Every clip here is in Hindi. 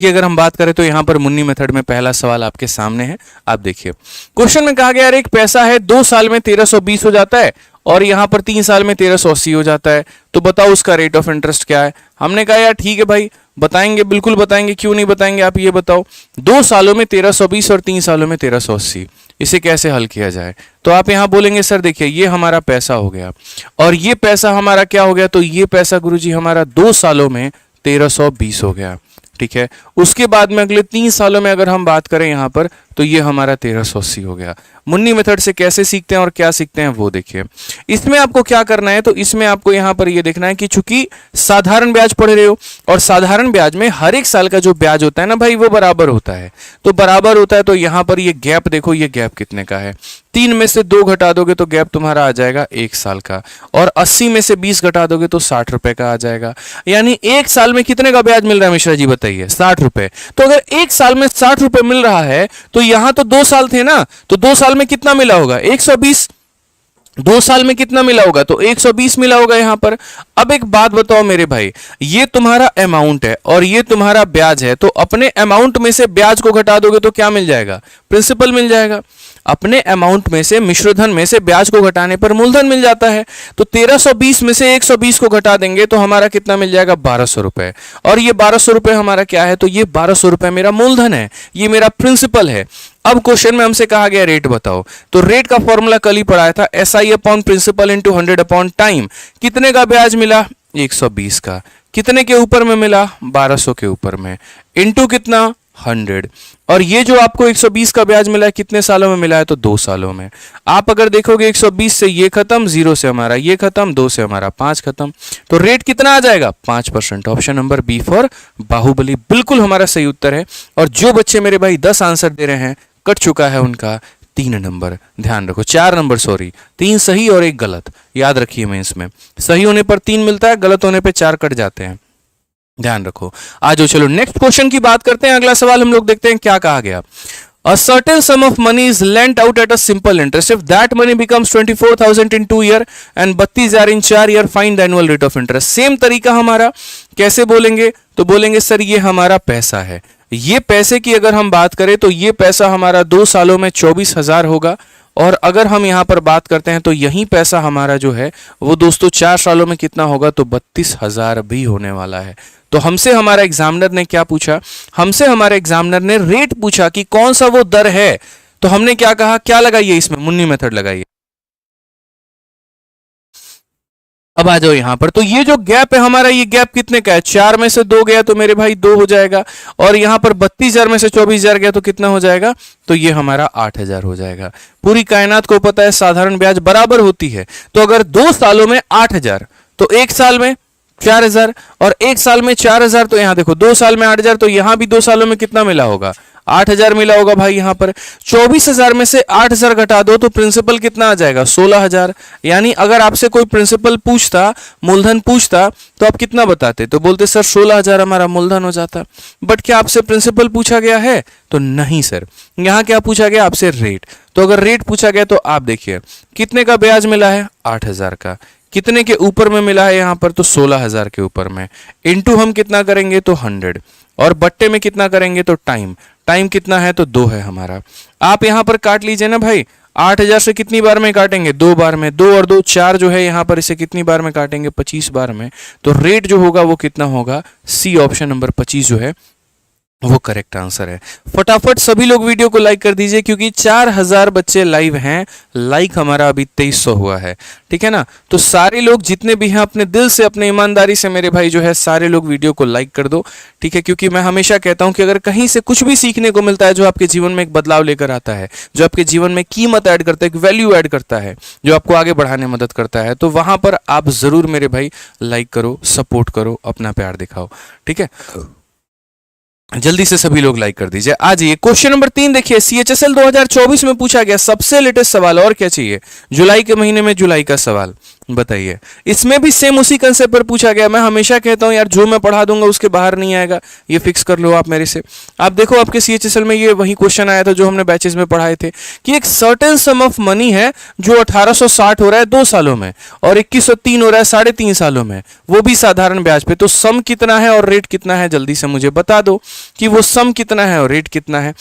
की अगर हम बात करें तो यहाँ पर मुन्नी मेथड में पहला सवाल आपके सामने है। आप देखिए क्वेश्चन में कहा गया यार एक पैसा है 2 साल में 1320 हो जाता है और यहाँ पर 3 साल में 1380 हो जाता है, तो बताओ उसका रेट ऑफ इंटरेस्ट क्या है। हमने कहा यार ठीक है भाई बताएंगे, बिल्कुल बताएंगे, क्यों नहीं बताएंगे, आप ये बताओ 2 सालों में 1320 और 3 सालों में 1380, इसे कैसे हल किया जाए। तो आप यहाँ बोलेंगे सर देखिए ये हमारा पैसा हो गया और ये पैसा हमारा क्या हो गया, तो ये पैसा गुरुजी हमारा 2 सालों में 1320 हो गया, ठीक है। उसके बाद में अगले 3 सालों में अगर हम बात करें यहाँ पर तो ये हमारा 1380 हो गया। मुन्नी मेथड से कैसे सीखते हैं और क्या सीखते हैं वो देखिए। इसमें आपको क्या करना है, तो इसमें आपको यहाँ पर ये देखना है कि चूंकि साधारण ब्याज पढ़ रहे हो और साधारण ब्याज में हर एक साल का जो ब्याज होता है ना भाई वो बराबर होता है, तो बराबर होता है। तो यहाँ पर ये गैप देखो, ये गैप कितने का है, 3 में से 2 घटा दोगे तो गैप तुम्हारा आ जाएगा 1 साल का, और 80 में से 20 घटा दोगे तो 60 रुपए का आ जाएगा। यानी 1 साल में कितने का ब्याज मिल रहा है मिश्रा जी बताइए, 60 रुपए। तो अगर 1 साल में 60 रुपए मिल रहा है तो यहां तो 2 साल थे ना, तो 2 साल में कितना मिला होगा, 120। 2 साल में कितना मिला होगा, तो 120 मिला होगा यहां पर। अब एक बात बताओ मेरे भाई, ये तुम्हारा अमाउंट है और ये तुम्हारा ब्याज है, तो अपने अमाउंट में से ब्याज को घटा दोगे तो क्या मिल जाएगा, प्रिंसिपल मिल जाएगा। अपने अमाउंट में से मिश्रधन में से ब्याज को घटाने पर मूलधन मिल जाता है। तो 1320 में से 120 को घटा देंगे तो हमारा कितना मिल जाएगा, 1200 रुपए। और ये 1200 रुपए हमारा क्या है, तो ये 1200 रुपए मेरा मूलधन है, ये मेरा प्रिंसिपल है। अब क्वेश्चन में हमसे कहा गया रेट बताओ, तो रेट का फॉर्मूला कल ही पढ़ाया था, SI upon principal into 100 upon time. कितने का ब्याज मिला, 120 का। कितने के ऊपर में मिला, 1200 के ऊपर में, इंटू कितना, 100। और ये जो आपको 120 का ब्याज मिला है कितने सालों में मिला है, तो 2 सालों में। आप अगर देखोगे 120 से ये खत्म, 0 से हमारा ये खत्म, 2 से हमारा 5 खत्म, तो रेट कितना आ जाएगा, 5%। Option number B for Baahubali बिल्कुल हमारा सही उत्तर है। और जो बच्चे मेरे भाई 10 आंसर दे रहे हैं, कट चुका है उनका 3 नंबर, ध्यान रखो, 4 नंबर सॉरी, 3 सही और 1 गलत, याद रखिए। मैं इसमें सही होने पर 3 मिलता है, गलत होने पर 4 कट जाते हैं, ध्यान रखो। आज चलो नेक्स्ट क्वेश्चन की बात करते हैं। अगला सवाल हम लोग देखते हैं क्या कहा गया। A certain sum of money is lent out at a simple interest. If that money becomes 24,000 in 2 year and 32,000 in 4 year, find the annual rate of interest. Same तरीका हमारा कैसे बोलेंगे, तो बोलेंगे सर ये हमारा पैसा है। ये पैसे की अगर हम बात करें तो ये पैसा हमारा 2 सालों में 24,000 होगा। और अगर हम यहां पर बात करते हैं तो यही पैसा हमारा जो है वो दोस्तों 4 सालों में कितना होगा, तो 32,000 भी होने वाला है। तो हमसे हमारा एग्जामिनर ने क्या पूछा, हमसे हमारे एग्जामिनर ने रेट पूछा कि कौन सा वो दर है। तो हमने क्या कहा, क्या लगाइए इसमें, मुन्नी मेथड लगाइए। अब आ जाओ यहां पर, तो ये जो गैप है हमारा, ये गैप कितने का है, 4 में से 2 गया तो मेरे भाई 2 हो जाएगा, और यहां पर 32,000 में से 24,000 गया तो कितना हो जाएगा, तो ये हमारा 8,000 हो जाएगा। पूरी कायनात को पता है साधारण ब्याज बराबर होती है। तो अगर 2 सालों में 8,000 तो 1 साल में 4,000, और 1 साल में 4,000, तो यहां देखो 2 साल में 8,000, तो यहां भी 2 सालों में कितना मिला होगा, 8,000 मिला होगा भाई। यहां पर 24,000 में से 8,000 घटा दो तो प्रिंसिपल कितना आ जाएगा, 16,000। यानी अगर आपसे कोई प्रिंसिपल पूछता, मूलधन पूछता, तो आप कितना बताते, तो बोलते सर 16,000 हमारा मूलधन हो जाता। बट क्या आपसे प्रिंसिपल पूछा गया है, तो नहीं सर। यहां क्या पूछा गया आपसे, रेट। तो अगर रेट पूछा गया तो आप देखिए कितने का ब्याज मिला है, 8,000 का। कितने के ऊपर में मिला है यहां पर, तो 16,000 के ऊपर में। इंटू हम कितना करेंगे, तो 100, और बट्टे में कितना करेंगे, तो टाइम। टाइम कितना है, तो 2 है हमारा। आप यहां पर काट लीजिए ना भाई, 8,000 से कितनी बार में काटेंगे, 2 बार में। 2 और 2 4 जो है यहां पर, इसे कितनी बार में काटेंगे, 25 बार में। तो रेट जो होगा वो कितना होगा, सी ऑप्शन नंबर 25 जो है वो करेक्ट आंसर है। फटाफट सभी लोग वीडियो को लाइक कर दीजिए, क्योंकि 4,000 बच्चे लाइव हैं, लाइक हमारा अभी 2300 हुआ है, ठीक है ना। तो सारे लोग जितने भी हैं अपने दिल से, अपने ईमानदारी से मेरे भाई जो है सारे लोग वीडियो को लाइक कर दो, ठीक है। क्योंकि मैं हमेशा कहता हूं कि अगर कहीं से कुछ भी सीखने को मिलता है जो आपके जीवन में एक बदलाव लेकर आता है, जो आपके जीवन में कीमत ऐड करता है, एक वैल्यू ऐड करता है, जो आपको आगे बढ़ाने में मदद करता है, तो वहां पर आप जरूर मेरे भाई लाइक करो, सपोर्ट करो, अपना प्यार दिखाओ, ठीक है। जल्दी से सभी लोग लाइक कर दीजिए। आ जाइए क्वेश्चन नंबर 3 देखिए, CHSL 2024 में पूछा गया सबसे लेटेस्ट सवाल, और क्या चाहिए, जुलाई के महीने में जुलाई का सवाल। बताइए, इसमें भी सेम उसी कंसेप्ट पर पूछा गया। मैं हमेशा कहता हूं यार, जो मैं पढ़ा दूंगा उसके बाहर नहीं आएगा, ये फिक्स कर लो आप मेरे से। आप देखो आपके CHSL में ये वही क्वेश्चन आया था जो हमने बैचेस में पढ़ाए थे कि एक सर्टेन सम ऑफ मनी है जो 1860 हो रहा है 2 सालों में और 2103 हो रहा है 3.5 सालों में, वो भी साधारण ब्याज पे। तो सम कितना है और रेट कितना है, जल्दी से मुझे बता दो कि वो सम कितना है और रेट कितना है।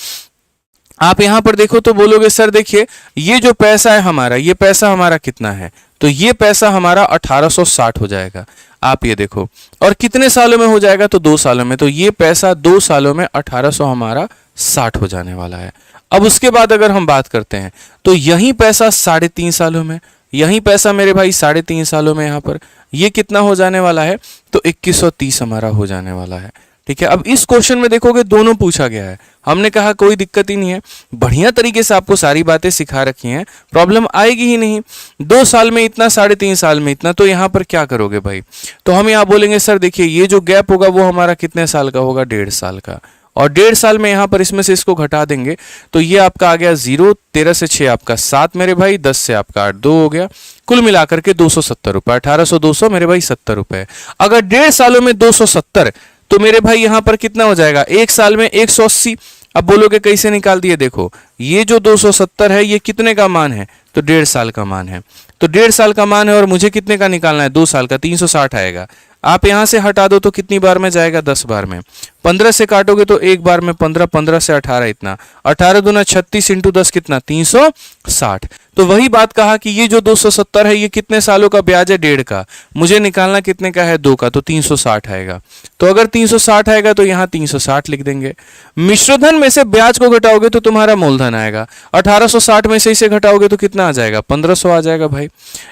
आप यहां पर देखो तो बोलोगे सर देखिए, ये जो पैसा है हमारा, ये पैसा हमारा कितना है, तो ये पैसा हमारा 1860 हो जाएगा। आप ये देखो, और कितने सालों में हो जाएगा, तो 2 सालों में। तो ये पैसा 2 सालों में 1800 हमारा 60 हो जाने वाला है। अब उसके बाद अगर हम बात करते हैं तो यही पैसा 3.5 सालों में, यही पैसा मेरे भाई 3.5 सालों में, यहां पर ये कितना हो जाने वाला है, तो 2130 हमारा हो जाने वाला है। ठीक है, अब इस क्वेश्चन में देखोगे दोनों पूछा गया है। हमने कहा कोई दिक्कत ही नहीं है, बढ़िया तरीके से आपको सारी बातें सिखा रखी हैं, प्रॉब्लम आएगी ही नहीं। 2 साल में इतना, 3.5 साल में इतना, तो यहाँ पर क्या करोगे भाई, तो हम यहाँ बोलेंगे सर देखिए ये जो गैप होगा वो हमारा कितने साल का होगा, 1.5 साल का। और 1.5 साल में यहाँ पर इसमें से इसको घटा देंगे तो ये आपका आ गया 0, 13 से 6 आपका 7 मेरे भाई, 10 से आपका 8, 2 हो गया, कुल मिलाकर के 270 रुपए। 1800 200 मेरे भाई 70 रुपए। अगर 1.5 सालों में 270, तो मेरे भाई यहां पर कितना हो जाएगा, 1 साल में 180। अब बोलोगे कैसे निकाल दिए, देखो ये जो 270 है ये कितने का मान है, तो 1.5 साल का मान है। तो 1.5 साल का मान है और मुझे कितने का निकालना है, 2 साल का, 360 आएगा। आप यहां से हटा दो तो कितनी बार में जाएगा, 10 बार में। 15 से काटोगे तो एक बार में 15, 15 से 18 इतना, 18 दूना 36 इंटू 10 कितना, 360। तो वही बात कहा कि ये जो 270 है ये कितने सालों का ब्याज है, 1.5 का। मुझे निकालना कितने का है, 2 का, तो 360 आएगा। तो अगर 360 आएगा तो यहाँ 360 लिख देंगे। मिश्रधन में से ब्याज को घटाओगे तो तुम्हारा मूलधन आएगा। 1860 में से इसे घटाओगे तो कितना आ जाएगा, 1500 आ जाएगा भाई।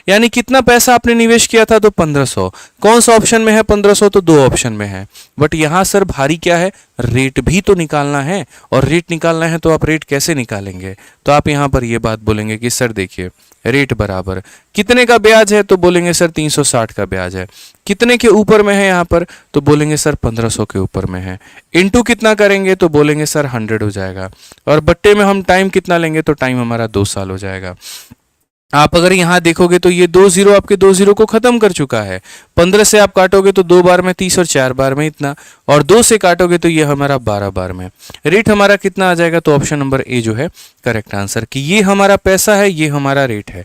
यानी कितना पैसा आपने निवेश किया था, तो 1500। कौन सा ऑप्शन में है 1500, तो 2 ऑप्शन में है। बट यहां सर भारी क्या है, रेट भी तो निकालना है, और रेट निकालना है तो आप रेट कैसे निकालेंगे, तो आप यहां पर ये बात बोलेंगे कि सर देखिए रेट बराबर कितने का ब्याज है, तो बोलेंगे सर 360 का ब्याज है। कितने के ऊपर में है यहां पर, तो बोलेंगे सर 1500 के ऊपर में है। इनटू कितना करेंगे, तो बोलेंगे सर 100 हो जाएगा। और बट्टे में हम टाइम कितना लेंगे, तो टाइम हमारा 2 साल हो जाएगा। आप अगर यहां देखोगे तो ये 2 जीरो आपके 2 जीरो को खत्म कर चुका है। 15 से आप काटोगे तो 2 बार में 30 और 4 बार में इतना, और 2 से काटोगे तो ये हमारा 12 बार में। रेट हमारा कितना आ जाएगा, तो ऑप्शन नंबर ए जो है करेक्ट आंसर, कि ये हमारा पैसा है, ये हमारा रेट है।